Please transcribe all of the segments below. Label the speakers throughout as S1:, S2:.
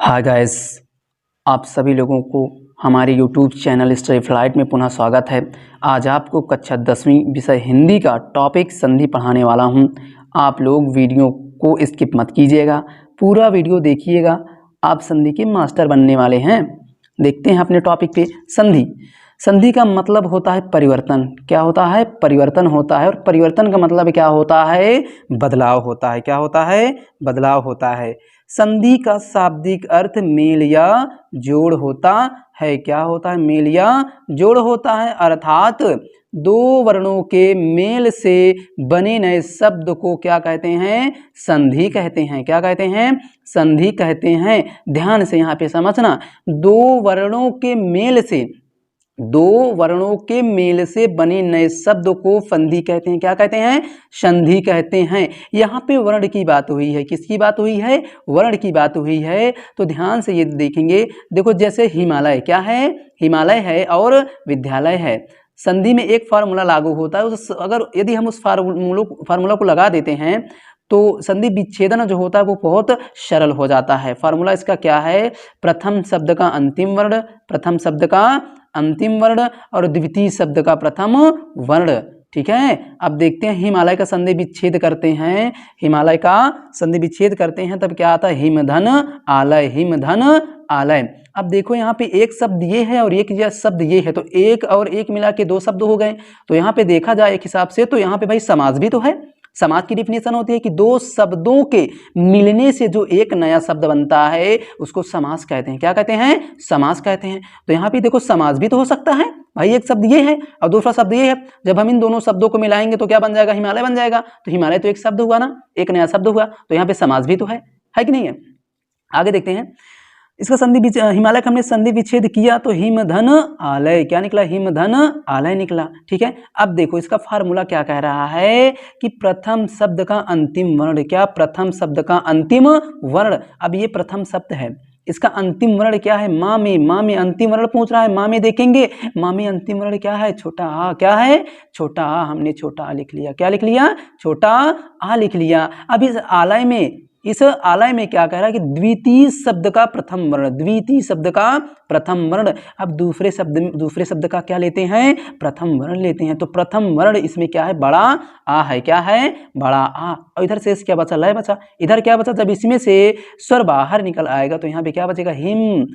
S1: Hi guys, आप सभी लोगों को हमारे यूट्यूब चैनल स्टडी फ्लाइट में पुनः स्वागत है। आज आपको कक्षा 10वीं विषय हिंदी का टॉपिक संधि पढ़ाने वाला हूं। आप लोग वीडियो को स्किप मत कीजिएगा, पूरा वीडियो देखिएगा। आप संधि के मास्टर बनने वाले हैं। देखते हैं अपने टॉपिक पे। संधि। संधि का मतलब होता है परिवर्तन। क्या होता है? परिवर्तन होता है। और परिवर्तन का मतलब क्या होता है? बदलाव होता है। क्या होता है? बदलाव होता है। संधि का शाब्दिक अर्थ मेल या जोड़ होता है। क्या होता है? मेल या जोड़ होता है, अर्थात दो वर्णों के मेल से बने नए शब्द को क्या कहते हैं? संधि कहते हैं। क्या कहते हैं? संधि कहते हैं। ध्यान से यहाँ पे समझना, दो वर्णों के मेल से बने नए शब्द को संधि कहते हैं। क्या कहते हैं? संधि कहते हैं। यहाँ पे वर्ण की बात हुई है। किसकी बात हुई है? वर्ण की बात हुई है। तो ध्यान से ये देखेंगे। देखो, जैसे हिमालय क्या है? हिमालय है और विद्यालय है। संधि में एक फार्मूला लागू होता है। यदि हम उस फार्मूला को लगा देते हैं तो संधि विच्छेदन जो होता है वो बहुत सरल हो जाता है। फार्मूला इसका क्या है? प्रथम शब्द का अंतिम वर्ण और द्वितीय शब्द का प्रथम वर्ण। ठीक है। अब देखते हैं हिमालय का संधि विच्छेद करते हैं। हिमालय का संधि विच्छेद करते हैं तब क्या आता है? हिमधन आलय। हिमधन आलय। अब देखो, यहाँ पे एक शब्द ये है और एक शब्द ये है, तो एक और एक मिला के दो शब्द हो गए। तो यहाँ पे देखा जाए एक हिसाब से तो यहाँ पे भाई समास भी तो है। समास की डिफिनेशन होती है कि दो शब्दों के मिलने से जो एक नया शब्द बनता है उसको समास कहते हैं। क्या कहते हैं? समास कहते हैं। तो यहाँ पे देखो, समास भी तो हो सकता है भाई। एक शब्द ये है और दूसरा शब्द ये है। जब हम इन दोनों शब्दों को मिलाएंगे तो क्या बन जाएगा? हिमालय बन जाएगा। तो हिमालय तो एक शब्द हुआ ना, एक नया शब्द हुआ। तो यहाँ पे समास भी तो है कि नहीं है? आगे देखते हैं। इसका हिमालय का हमने संधि विच्छेद किया तो हिमधन आलय क्या निकला? हिमधन आलय निकला। ठीक है। अब देखो, इसका फार्मूला क्या कह रहा है कि प्रथम शब्द का अंतिम वर्ण। क्या? प्रथम शब्द का अंतिम वर्ण। अब ये प्रथम शब्द है, इसका अंतिम वर्ण क्या है? माँ में अंतिम वर्ण पूछ रहा है। माँ में देखेंगे, माँ में अंतिम वर्ण क्या है? छोटा आ। क्या है? छोटा आ। हमने छोटा आ लिख लिया। क्या लिख लिया? छोटा आ लिख लिया। अब इस आलय में क्या कह रहा है कि द्वितीय शब्द का प्रथम वर्ण। द्वितीय शब्द का प्रथम वर्ण। अब दूसरे शब्द का क्या लेते हैं? प्रथम वर्ण लेते हैं। तो प्रथम वर्ण इसमें क्या है? बड़ा आ है। क्या है? बड़ा आ। और इधर से क्या बचा? लय बचा। इधर क्या बचा? जब इसमें से स्वर बाहर निकल आएगा तो यहाँ पे क्या बचेगा? हिम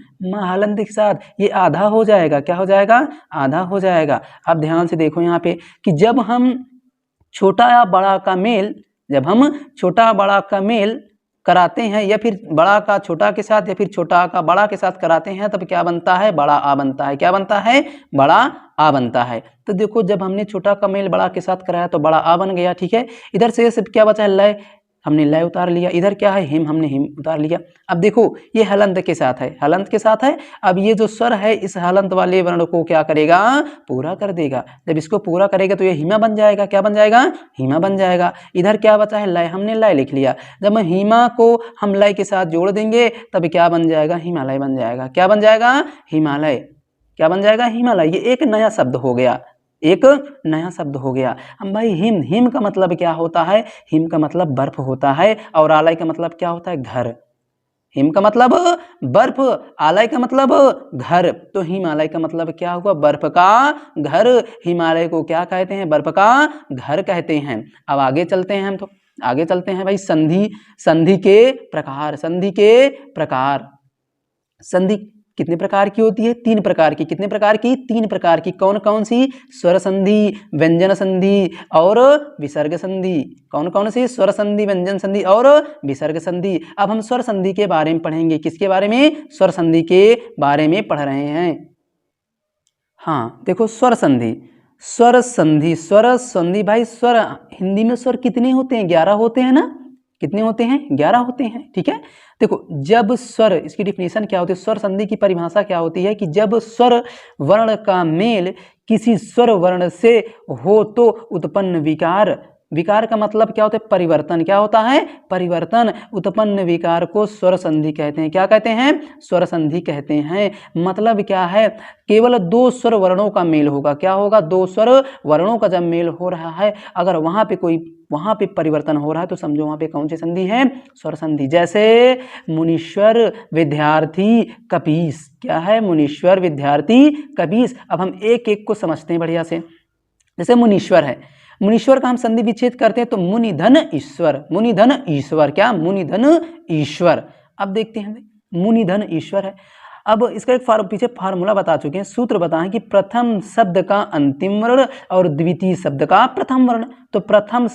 S1: हलंत के साथ ये आधा हो जाएगा। क्या हो जाएगा? आधा हो जाएगा। अब ध्यान से देखो यहाँ पे कि जब हम छोटा या बड़ा का मेल कराते हैं, या फिर बड़ा का छोटा के साथ, या फिर छोटा का बड़ा के साथ कराते हैं, तब क्या बनता है? बड़ा आ बनता है। क्या बनता है? बड़ा आ बनता है। तो देखो, जब हमने छोटा का मेल बड़ा के साथ कराया तो बड़ा आ बन गया। ठीक है। इधर से सिर्फ क्या बचा है? लय। हमने लय उतार लिया। इधर क्या है? हिम। हमने हिम उतार लिया। अब देखो, ये हलंत के साथ है। हलंत के साथ है। अब ये जो स्वर है इस हलंत वाले वर्ण को क्या करेगा? पूरा कर देगा। जब इसको पूरा करेगा तो ये हिमा बन जाएगा। क्या बन जाएगा? हिमा बन जाएगा। इधर क्या बचा है? लय। हमने लय लिख लिया। जब हिमा को हम लय के साथ जोड़ देंगे तब क्या बन जाएगा? हिमालय बन जाएगा। क्या बन जाएगा? हिमालय। क्या बन जाएगा? हिमालय। ये एक नया शब्द हो गया। एक नया शब्द हो गया। हम भाई हिम का मतलब क्या होता है? हिम का मतलब बर्फ होता है। और आलय का मतलब क्या होता है? घर। हिम का मतलब बर्फ, आलय का मतलब घर। तो हिमालय का मतलब क्या हुआ? बर्फ का घर। हिमालय को क्या कहते हैं? बर्फ का घर कहते हैं। अब आगे चलते हैं भाई। संधि के प्रकार। संधि कितने प्रकार की होती है? 3 प्रकार की। कितने प्रकार की? 3 प्रकार की। कौन कौन सी? स्वर संधि, व्यंजन संधि और विसर्ग संधि। कौन कौन सी? स्वर संधि, व्यंजन संधि और विसर्ग संधि। अब हम स्वर संधि के बारे में पढ़ेंगे। किसके बारे में? स्वर संधि के बारे में पढ़ रहे हैं। हाँ, देखो, स्वर संधि भाई, स्वर हिंदी में स्वर कितने होते हैं? 11 होते हैं ना। कितने होते हैं? 11 होते हैं। ठीक है। देखो, जब स्वर, इसकी डिफिनेशन क्या होती है? स्वर संधि की परिभाषा क्या होती है कि जब स्वर वर्ण का मेल किसी स्वर वर्ण से हो तो उत्पन्न विकार विकार का मतलब क्या होता है? परिवर्तन। क्या होता है? परिवर्तन। उत्पन्न विकार को स्वर संधि कहते हैं। क्या कहते हैं? स्वर संधि कहते हैं। मतलब क्या है? केवल दो स्वर वर्णों का मेल होगा। क्या होगा? दो स्वर वर्णों का जब मेल हो रहा है, अगर वहां पे परिवर्तन हो रहा है तो समझो वहां पे कौन सी संधि है? स्वर संधि। जैसे मुनीश्वर, विद्यार्थी, कपीस। क्या है? मुनीश्वर, विद्यार्थी, कपीस। अब हम एक एक को समझते हैं बढ़िया से। जैसे मुनीश्वर है, मुनीश्वर का हम संधि विच्छेद करते हैं तो मुनिधन ईश्वर। मुनिधन ईश्वर। क्या? मुनिधन ईश्वर। अब देखते हैं, मुनिधन ईश्वर है। अब इसका एक पीछे फार्मूला बता चुके हैं, सूत्र बताएं कि प्रथम शब्द का अंतिम वर्ण और द्वितीय शब्द का प्रथम वर्ण। तो प्रथम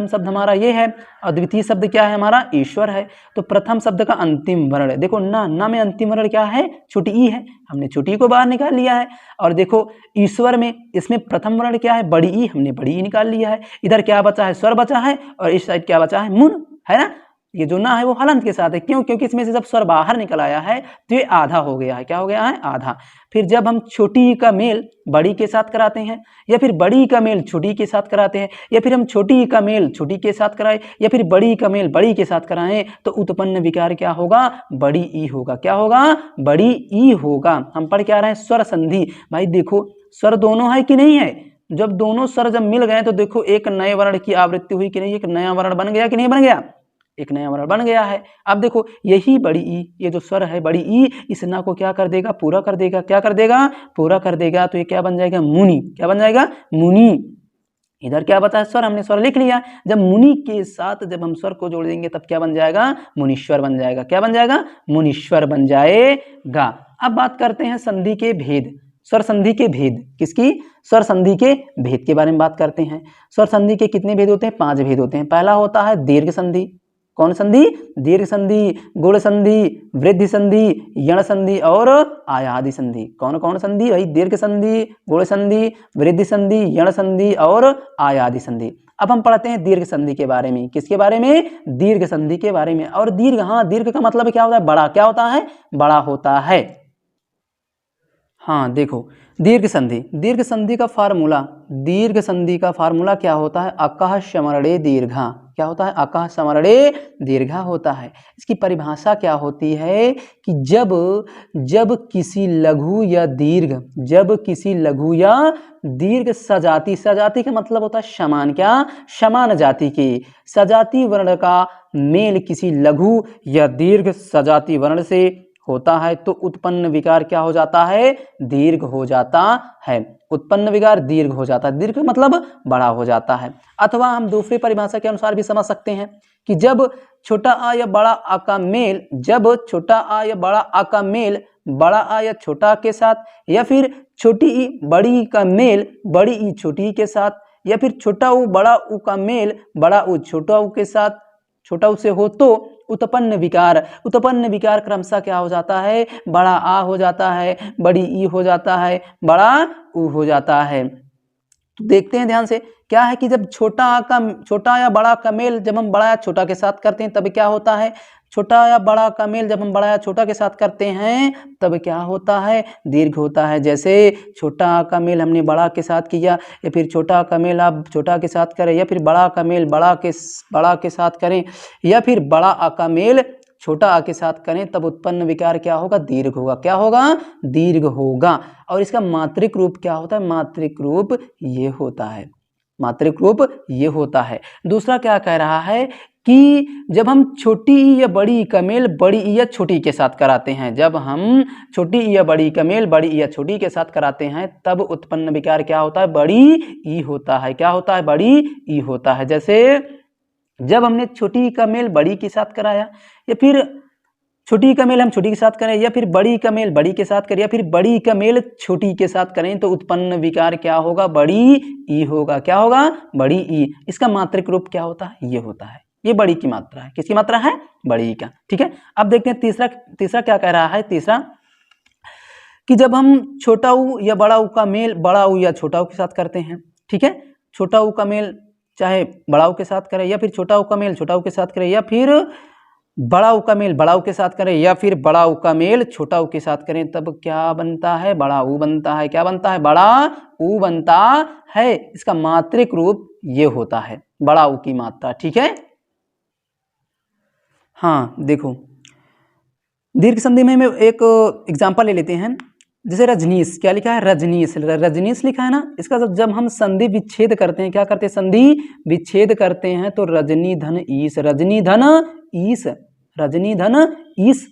S1: शब्द हमारा ये है और द्वितीय शब्द क्या है? हमारा ईश्वर है। तो प्रथम शब्द का अंतिम वर्ण, देखो ना में अंतिम वर्ण क्या है? छोटी ई है, हमने छोटी ई को बाहर निकाल लिया है। और देखो ईश्वर में, इसमें प्रथम वर्ण क्या है? बड़ी ई, हमने बड़ी ई निकाल लिया है। इधर क्या बचा है? स्वर बचा है। और इस साइड क्या बचा है? मुन, है ना। ये जो ना है वो हलंत के साथ है। क्यों? क्योंकि इसमें से जब स्वर बाहर निकल आया है तो ये आधा हो गया है। क्या हो गया है? आधा। फिर जब हम छोटी का मेल बड़ी के साथ कराते हैं, या फिर बड़ी का मेल छोटी के साथ कराते हैं, या फिर हम छोटी का मेल छोटी के साथ कराएं, या फिर बड़ी का मेल बड़ी के साथ कराएं, तो उत्पन्न विकार क्या होगा? बड़ी ई होगा। क्या होगा? बड़ी ई होगा। हम पढ़ क्या रहे हैं? स्वर संधि। भाई देखो, स्वर दोनों है कि नहीं है? जब दोनों स्वर जब मिल गए तो देखो एक नए वर्ण की आवृत्ति हुई कि नहीं? एक नया वर्ण बन गया कि नहीं बन गया? एक नया वर्ण बन गया है। अब देखो यही बड़ी ई, ये जो स्वर है बड़ी ई, इस ना को क्या कर देगा? पूरा कर देगा। क्या कर देगा? पूरा कर देगा। तो ये क्या बन जाएगा? मुनि। क्या बन जाएगा? मुनि। इधर क्या बता है? स्वर, हमने स्वर लिख लिया। जब मुनि के साथ जब हम स्वर को जोड़ देंगे तब क्या बन जाएगा? मुनीश्वर बन जाएगा। क्या बन जाएगा? मुनीश्वर बन जाएगा। अब बात करते हैं संधि के भेद, स्वर संधि के भेद। किसकी? स्वर संधि के भेद के बारे में बात करते हैं। स्वर संधि के कितने भेद होते हैं? 5 भेद होते हैं। पहला होता है दीर्घ संधि। कौन संधि? दीर्घ संधि, गुण संधि, वृद्धि संधि, यण संधि और आयादि संधि। कौन कौन संधि? भाई दीर्घ संधि, गुण संधि, वृद्धि संधि, यण संधि और आयादि संधि। अब हम पढ़ते हैं दीर्घ संधि के बारे में। किसके बारे में? दीर्घ संधि के बारे में। और दीर्घ, हाँ, दीर्घ का मतलब क्या होता है? बड़ा। क्या होता है? बड़ा होता है। हाँ देखो, दीर्घ संधि, दीर्घ संधि का फार्मूला, दीर्घ संधि का फार्मूला क्या होता है? अकः स्मरणे दीर्घा। क्या होता है? अकः स्मरणे दीर्घा होता है। इसकी परिभाषा क्या होती है कि जब किसी लघु या दीर्घ सजाति, सजाति का मतलब होता है समान। क्या? समान जाति की सजाति वर्ण का मेल किसी लघु या दीर्घ सजाति वर्ण से होता है तो उत्पन्न विकार क्या हो जाता है? दीर्घ हो जाता है। उत्पन्न विकार दीर्घ हो जाता है। दीर्घ मतलब बड़ा हो जाता है। अथवा हम दूसरी परिभाषा के अनुसार भी समझ सकते हैं कि जब छोटा आ या बड़ा आ का मेल, जब छोटा आ या बड़ा आ का मेल बड़ा आ या छोटा के साथ, या फिर छोटी ई बड़ी का मेल बड़ी ई छोटी के साथ, या फिर छोटा ऊ बड़ा ऊ का मेल बड़ा ऊ छोटा ऊ के साथ, छोटा ऊ से हो तो उत्पन्न विकार क्रमशः क्या हो जाता है? बड़ा आ हो जाता है, बड़ी ई हो जाता है, बड़ा ऊ हो जाता है। तो देखते हैं ध्यान से, क्या है कि जब छोटा या बड़ा का मेल जब हम बड़ा या छोटा के साथ करते हैं तब क्या होता है? छोटा या बड़ा का मेल जब हम बड़ा या छोटा के साथ करते हैं तब क्या होता है? दीर्घ होता है। जैसे छोटा का मेल हमने बड़ा के साथ किया, या फिर छोटा का मेल आप छोटा के साथ करें, या फिर बड़ा का मेल बड़ा के साथ करें, या फिर बड़ा आ का मेल छोटा आ के साथ करें, तब उत्पन्न विकार क्या होगा? दीर्घ होगा। क्या होगा? दीर्घ होगा। और इसका मात्रिक रूप क्या होता है? मात्रिक रूप ये होता है। मात्रिक रूप ये होता है। दूसरा क्या कह रहा है कि जब हम छोटी ई या बड़ी का मेल बड़ी ई या छोटी के साथ कराते हैं, जब हम छोटी ई या बड़ी का मेल बड़ी ई या छोटी के साथ कराते हैं तब उत्पन्न विकार क्या होता है? बड़ी ई होता है। क्या होता है? बड़ी ई होता है। जैसे जब हमने छोटी का मेल बड़ी के साथ कराया, या फिर छोटी का मेल हम छोटी के साथ करें, या फिर बड़ी का मेल बड़ी के साथ करें, या फिर बड़ी का मेल छोटी के साथ करें, तो उत्पन्न विकार क्या होगा? बड़ी ई होगा। क्या होगा? बड़ी ई। इसका मात्रिक रूप क्या होता है? ये होता है। ये बड़ी की मात्रा है। किसकी मात्रा है? बड़ी का। ठीक है। अब देखते हैं तीसरा क्या कह रहा है? तीसरा कि जब हम छोटा ऊ या बड़ा ऊ का मेल बड़ा ऊ या छोटा ऊ के साथ करते हैं, ठीक है, छोटा ऊ का मेल चाहे बड़ा ऊ के साथ करें, या फिर छोटा ऊ का मेल छोटा ऊ के साथ करें, या फिर बड़ा ऊ का मेल बड़ा ऊ के साथ करें, या फिर बड़ा ऊ का मेल छोटा ऊ के साथ करें, तब क्या बनता है? बड़ा ऊ बनता है। क्या बनता है? बड़ा ऊ बनता है। इसका मात्रिक रूप ये होता है, बड़ा ऊ की मात्रा। ठीक है, हाँ देखो दीर्घ संधि में एक एग्जांपल ले लेते हैं। जैसे रजनीश, क्या लिखा है? रजनीश, रजनीश लिखा है ना। इसका जब हम संधि विच्छेद करते हैं, क्या करते हैं? संधि विच्छेद करते हैं तो रजनी धन ईश, रजनी धन ईश, रजनी धन ईश,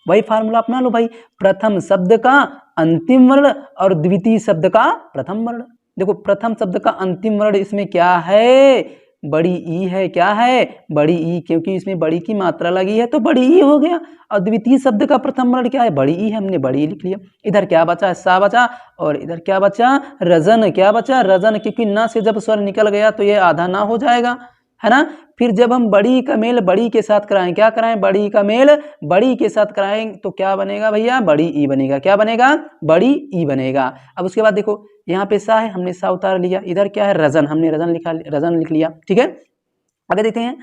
S1: वही फार्मूला अपना लो भाई। प्रथम शब्द का अंतिम वर्ण और द्वितीय शब्द का प्रथम वर्ण। देखो प्रथम शब्द का अंतिम वर्ण इसमें क्या है? बड़ी ई है। क्या है? बड़ी ई, क्योंकि इसमें बड़ी की मात्रा लगी है तो बड़ी ई हो गया। और द्वितीय शब्द का प्रथम वर्ण क्या है? बड़ी ई है, हमने बड़ी ई लिख लिया। इधर क्या बचा? सा बचा, और इधर क्या बचा? रजन। क्या बचा? रजन, क्योंकि ना से जब स्वर निकल गया तो ये आधा ना हो जाएगा, है ना। फिर जब हम बड़ी का मेल बड़ी के साथ कराएं, क्या कराएं? बड़ी का मेल बड़ी के साथ कराएं तो क्या बनेगा भैया? बड़ी ई बनेगा। क्या बनेगा? बड़ी ई बनेगा। अब उसके बाद देखो यहाँ पे सा है, हमने सा उतार लिया। इधर क्या है? रजन, हमने रजन लिख लिया। ठीक है, आगे देखते हैं।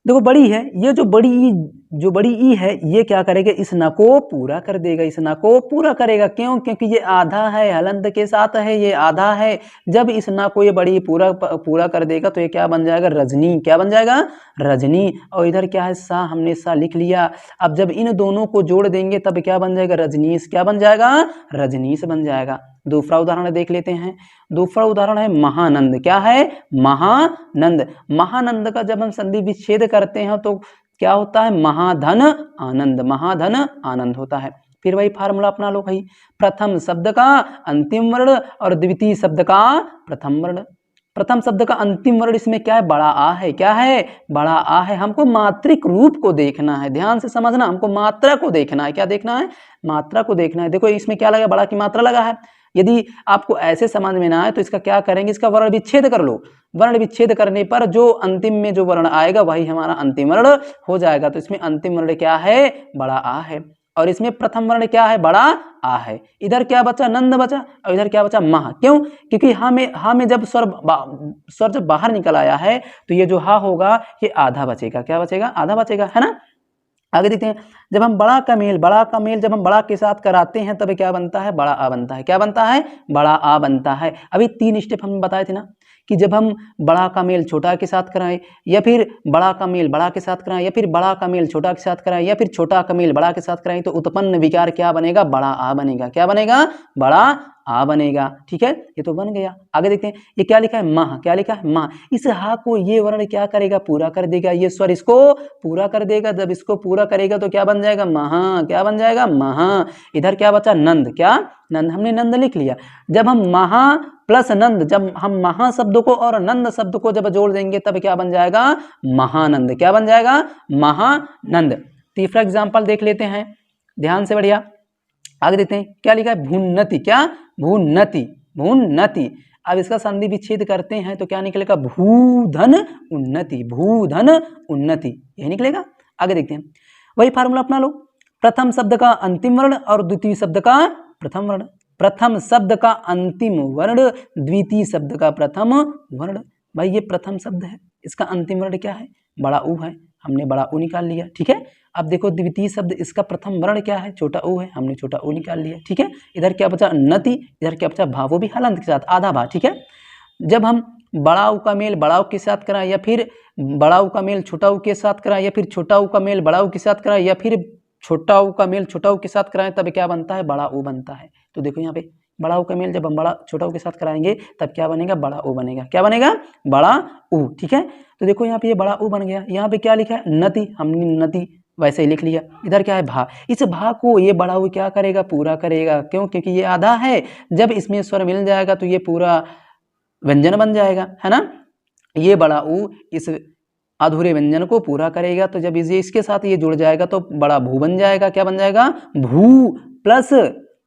S1: देखो बड़ी है, ये जो बड़ी ई है ये क्या करेगा? इस ना को पूरा कर देगा, इस ना को पूरा करेगा। क्यों? क्योंकि ये आधा है, हलंत के साथ है, ये आधा है। जब इस ना को ये बड़ी पूरा कर देगा तो ये क्या बन जाएगा? रजनी। क्या बन जाएगा? रजनी। और इधर क्या है? सा, हमने सा लिख लिया। अब जब इन दोनों को जोड़ देंगे तब क्या बन जाएगा? रजनीश। क्या बन जाएगा? रजनीश बन जाएगा। दूसरा उदाहरण देख लेते हैं। दूसरा उदाहरण है महानंद। क्या है? महानंद। महानंद का जब हम संधि विच्छेद करते हैं तो क्या होता है? महाधन आनंद, महाधन आनंद होता है। फिर वही फार्मूला अपना लो भाई। प्रथम शब्द का अंतिम वर्ण और द्वितीय शब्द का प्रथम वर्ण। प्रथम शब्द का अंतिम वर्ण इसमें क्या है? बड़ा आ है। क्या है? बड़ा आ है। हमको मात्रिक रूप को देखना है, ध्यान से समझना, हमको मात्रा को देखना है। क्या देखना है? मात्रा को देखना है। देखो इसमें क्या लगा? बड़ा की मात्रा लगा है। यदि आपको ऐसे समझ में ना आए तो इसका क्या करेंगे? इसका वर्ण विच्छेद कर लो। वर्ण विच्छेद करने पर जो अंतिम में जो वर्ण आएगा वही हमारा अंतिम वर्ण हो जाएगा। तो इसमें अंतिम वर्ण क्या है? बड़ा आ है। और इसमें प्रथम वर्ण क्या है? बड़ा आ है। इधर क्या बचा? नंद बचा। और इधर क्या बचा? महा। क्यों? क्योंकि हा में जब स्वर जब बाहर निकल आया है तो ये जो हा होगा ये आधा बचेगा। क्या बचेगा? आधा बचेगा, है ना। आगे देखते हैं। जब हम बड़ा का मेल जब हम बड़ा के साथ कराते हैं तब क्या बनता है? बड़ा आ बनता है। क्या बनता है? बड़ा आ बनता है। अभी 3 स्टेप हमने बताए थे ना कि जब हम बड़ा का मेल छोटा के साथ कराएं, या फिर बड़ा का मेल बड़ा के साथ कराएं, या फिर बड़ा का मेल छोटा के साथ कराएं, या फिर छोटा का मेल बड़ा के साथ कराएं तो उत्पन्न विकार क्या बनेगा? बड़ा आ बनेगा। क्या बनेगा? बड़ा आ बनेगा। ठीक है, ये तो बन गया। आगे देखते हैं। ये क्या लिखा है? माह। क्या लिखा है? माह। इस हा को ये वर्ण क्या करेगा? पूरा कर देगा। ये स्वर इसको पूरा कर देगा। जब इसको पूरा करेगा तो क्या बन जाएगा? महा। क्या बन जाएगा? महा। इधर क्या बचा? नंद। क्या? नंद। हमने नंद लिख लिया। जब हम महा प्लस नंद, जब हम महा शब्द को और नंद शब्द को जब जोड़ देंगे तब क्या बन जाएगा? महानंद। क्या बन जाएगा? महानंद। तीसरा एग्जाम्पल देख लेते हैं ध्यान से, बढ़िया। आगे देखते हैं। क्या लिखा है? भून्नति। क्या? भून्नति। भून्नति। अब इसका संधि विच्छेद करते हैं तो क्या निकलेगा? भूधन उन्नति। भूधन उन्नति, यही निकलेगा। आगे देखते हैं। वही फार्मूला अपना लो। प्रथम शब्द का अंतिम वर्ण और द्वितीय शब्द का प्रथम वर्ण। प्रथम शब्द का अंतिम वर्ण, द्वितीय शब्द का प्रथम वर्ण। भाई ये प्रथम शब्द है, इसका अंतिम वर्ण क्या है? बड़ा ऊ है, हमने बड़ा ऊ निकाल लिया। ठीक है, अब देखो द्वितीय शब्द इसका प्रथम वर्ण क्या है? छोटा ऊ है, हमने छोटा ऊ निकाल लिया। ठीक है, इधर क्या बचा? नति। इधर क्या बचा? भा, वो भी हलंत के साथ, आधा भा। ठीक है, जब हम बड़ा ऊ का मेल बड़ा ऊ के साथ कराएं, या फिर बड़ा ऊ का मेल छोटा ऊ के साथ कराएं, या फिर छोटा ऊ का मेल बड़ा ऊ के साथ कराएं, या फिर छोटा ऊ का मेल छोटा ऊ के साथ कराएं, तब क्या बनता है? बड़ा ऊ बनता है। तो देखो यहाँ पे बड़ा ऊ का मेल जब हम बड़ा छोटा ऊ के साथ कराएंगे तब क्या बनेगा? बड़ा ऊ बनेगा। क्या बनेगा? बड़ा ऊ। ठीक है, तो देखो यहाँ पे ये बड़ा ऊ बन गया। यहाँ पे क्या लिखा है? नति, हमने नति वैसे ही लिख लिया। इधर क्या है? भा। इस भा को ये बड़ा ऊ क्या करेगा? पूरा करेगा। क्यों? क्योंकि ये आधा है। जब इसमें स्वर मिल जाएगा तो ये पूरा व्यंजन बन जाएगा, है ना। ये बड़ा ऊ इस अधूरे व्यंजन को पूरा करेगा। तो जब इसके साथ ये जुड़ जाएगा तो बड़ा भू बन जाएगा। क्या बन जाएगा? भू। प्लस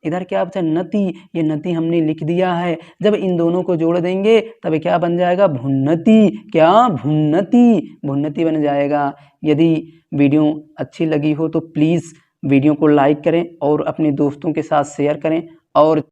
S1: इधर क्या बचा? नति। ये नति हमने लिख दिया है। जब इन दोनों को जोड़ देंगे तब क्या बन जाएगा? भुन्नति। क्या? भुन्नति। भुन्नति बन जाएगा। यदि वीडियो अच्छी लगी हो तो प्लीज़ वीडियो को लाइक करें और अपने दोस्तों के साथ शेयर करें, और